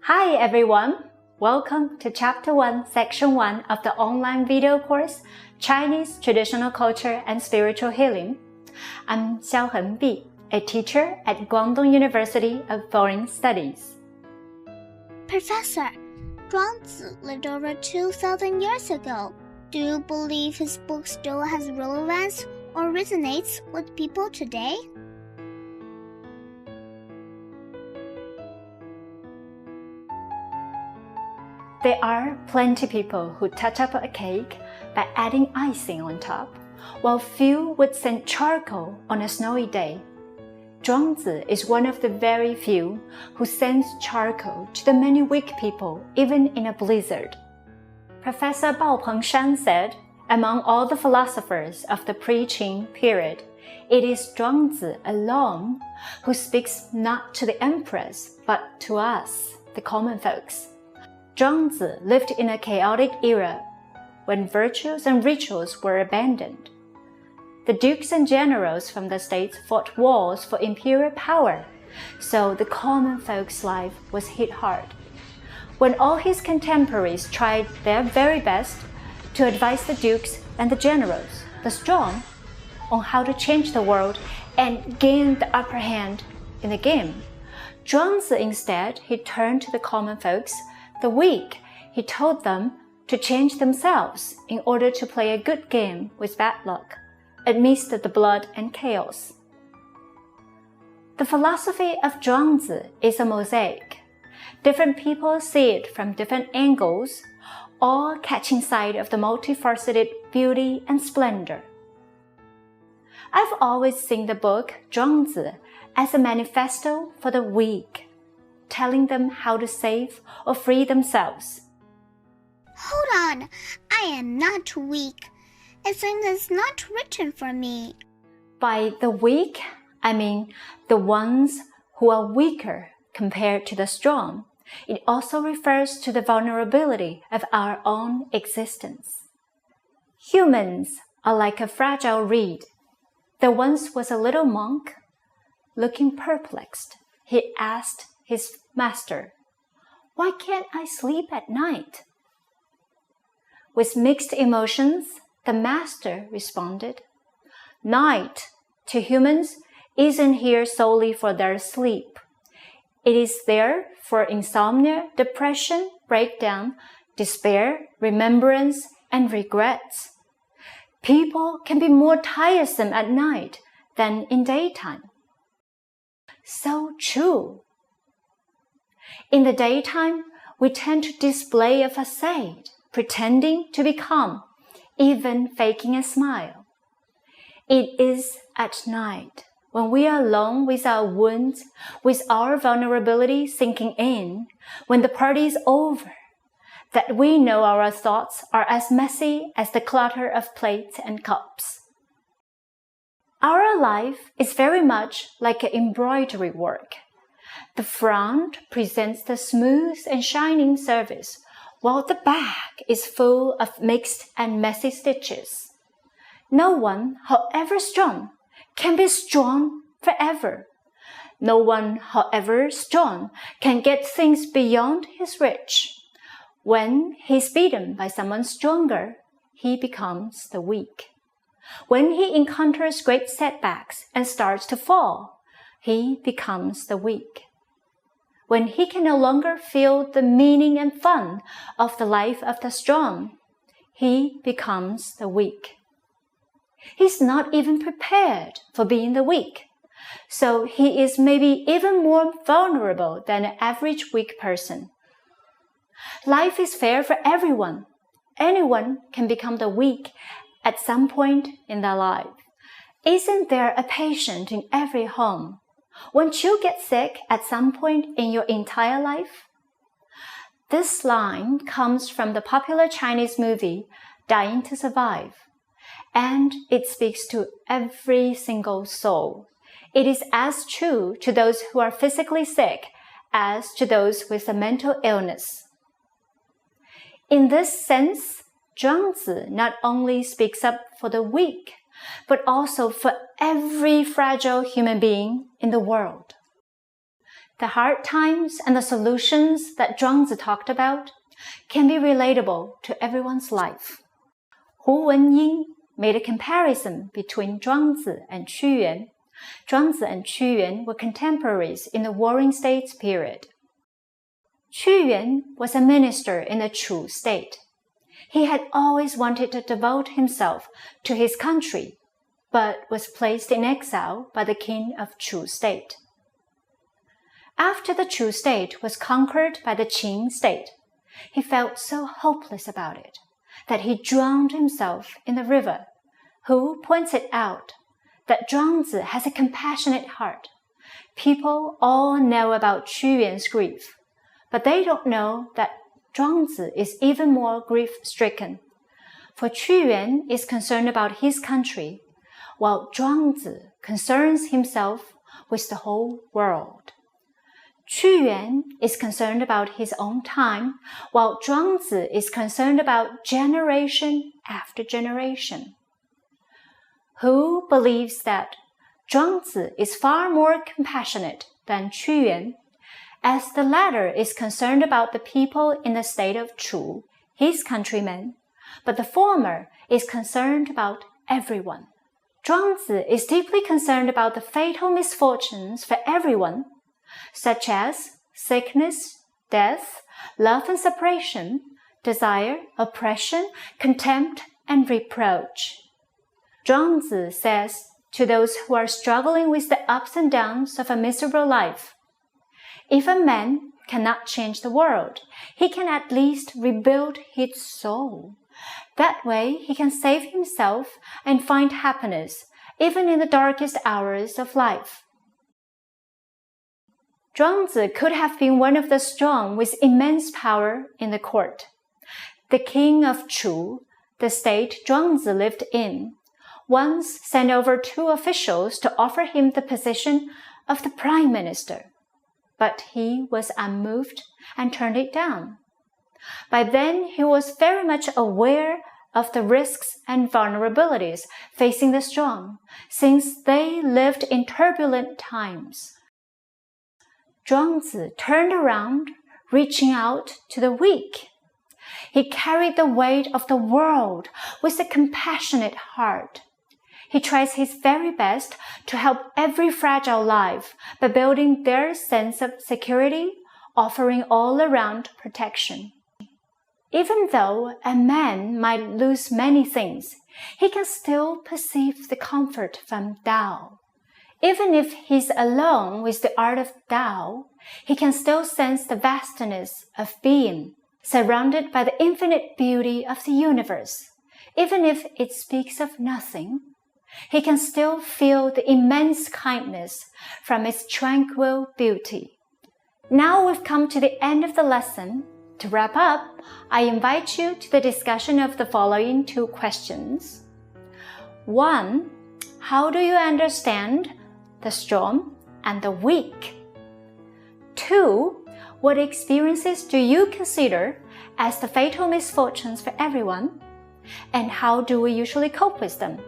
Hi everyone! Welcome to Chapter 1, Section 1 of the online video course, Chinese Traditional Culture and Spiritual Healing. I'm Xiaohen Bi, a teacher at Guangdong University of Foreign Studies. Professor, Zhuangzi lived over 2,000 years ago. Do you believe his book still has relevance or resonates with people today? There are plenty people who touch up a cake by adding icing on top, while few would send charcoal on a snowy day. Zhuangzi is one of the very few who sends charcoal to the many weak people even in a blizzard. Professor Bao Pengshan said, among all the philosophers of the pre-Qing period, it is Zhuangzi alone who speaks not to the empress but to us, the common folks. Zhuangzi lived in a chaotic era when virtues and rituals were abandoned. The dukes and generals from the states fought wars for imperial power, so the common folk's life was hit hard. When all his contemporaries tried their very best to advise the dukes and the generals, the strong, on how to change the world and gain the upper hand in the game, Zhuangzi instead, he turned to the common folks, the weak. He told them to change themselves in order to play a good game with bad luck, amidst the blood and chaos. The philosophy of Zhuangzi is a mosaic. Different people see it from different angles, all catching sight of the multifaceted beauty and splendor. I've always seen the book Zhuangzi as a manifesto for the weak, telling them how to save or free themselves. Hold on, I am not weak. I think it's not written for me. By the weak, I mean the ones who are weaker compared to the strong. It also refers to the vulnerability of our own existence. Humans are like a fragile reed. There once was a little monk. Looking perplexed, he asked his master, "Why can't I sleep at night?" With mixed emotions, the master responded, "Night, to humans, isn't here solely for their sleep. It is there for insomnia, depression, breakdown, despair, remembrance, and regrets. People can be more tiresome at night than in daytime." So true. In the daytime, we tend to display a facade, pretending to be calm, even faking a smile. It is at night, when we are alone with our wounds, with our vulnerability sinking in, when the party is over, that we know our thoughts are as messy as the clutter of plates and cups. Our life is very much like an embroidery work. The front presents the smooth and shining surface, while the back is full of mixed and messy stitches. No one, however strong, can be strong forever. No one, however strong, can get things beyond his reach. When he's beaten by someone stronger, he becomes the weak. When he encounters great setbacks and starts to fall, he becomes the weak. When he can no longer feel the meaning and fun of the life of the strong, he becomes the weak. He's not even prepared for being the weak, so he is maybe even more vulnerable than an average weak person. Life is fair for everyone. Anyone can become the weak at some point in their life. Isn't there a patient in every home? Won't you get sick at some point in your entire life? This line comes from the popular Chinese movie Dying to Survive, and it speaks to every single soul. It is as true to those who are physically sick as to those with a mental illness. In this sense, Zhuangzi not only speaks up for the weak, but also for every fragile human being in the world. the hard times and the solutions that Zhuangzi talked about can be relatable to everyone's life. Hu Wenying made a comparison between Zhuangzi and Qu Yuan. Zhuangzi and Qu Yuan were contemporaries in the Warring States period. Qu Yuan was a minister in the Chu state. He had always wanted to devote himself to his country, but was placed in exile by the king of Chu state. After the Chu state was conquered by the Qing state, he felt so hopeless about it that he drowned himself in the river. Hu points it out that Zhuangzi has a compassionate heart. People all know about Qu Yuan's grief, but they don't know that Zhuangzi is even more grief-stricken. For Qu Yuan is concerned about his country, while Zhuangzi concerns himself with the whole world. Qu Yuan is concerned about his own time, while Zhuangzi is concerned about generation after generation. Hu believes that Zhuangzi is far more compassionate than Qu Yuan, as the latter is concerned about the people in the state of Chu, his countrymen, but the former is concerned about everyone. Zhuangzi is deeply concerned about the fatal misfortunes for everyone, such as sickness, death, love and separation, desire, oppression, contempt, and reproach. Zhuangzi says to those who are struggling with the ups and downs of a miserable life, if a man cannot change the world, he can at least rebuild his soul. That way he can save himself and find happiness even in the darkest hours of life. Zhuangzi could have been one of the strong with immense power in the court. The king of Chu, the state Zhuangzi lived in, once sent over 2 officials to offer him the position of the prime minister, but he was unmoved and turned it down. By then, he was very much aware of the risks and vulnerabilities facing the strong, since they lived in turbulent times. Zhuangzi turned around, reaching out to the weak. He carried the weight of the world with a compassionate heart. He tries his very best to help every fragile life by building their sense of security, offering all-around protection. Even though a man might lose many things, he can still perceive the comfort from Tao. Even if he's alone with the art of Tao, he can still sense the vastness of being, surrounded by the infinite beauty of the universe. Even if it speaks of nothing, he can still feel the immense kindness from its tranquil beauty. Now we've come to the end of the lesson. To wrap up, I invite you to the discussion of the following 2 questions. 1. How do you understand the strong and the weak? 2. What experiences do you consider as the fatal misfortunes for everyone? And how do we usually cope with them?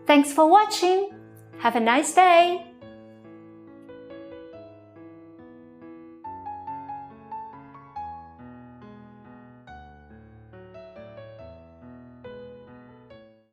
Thanks for watching. Have a nice day.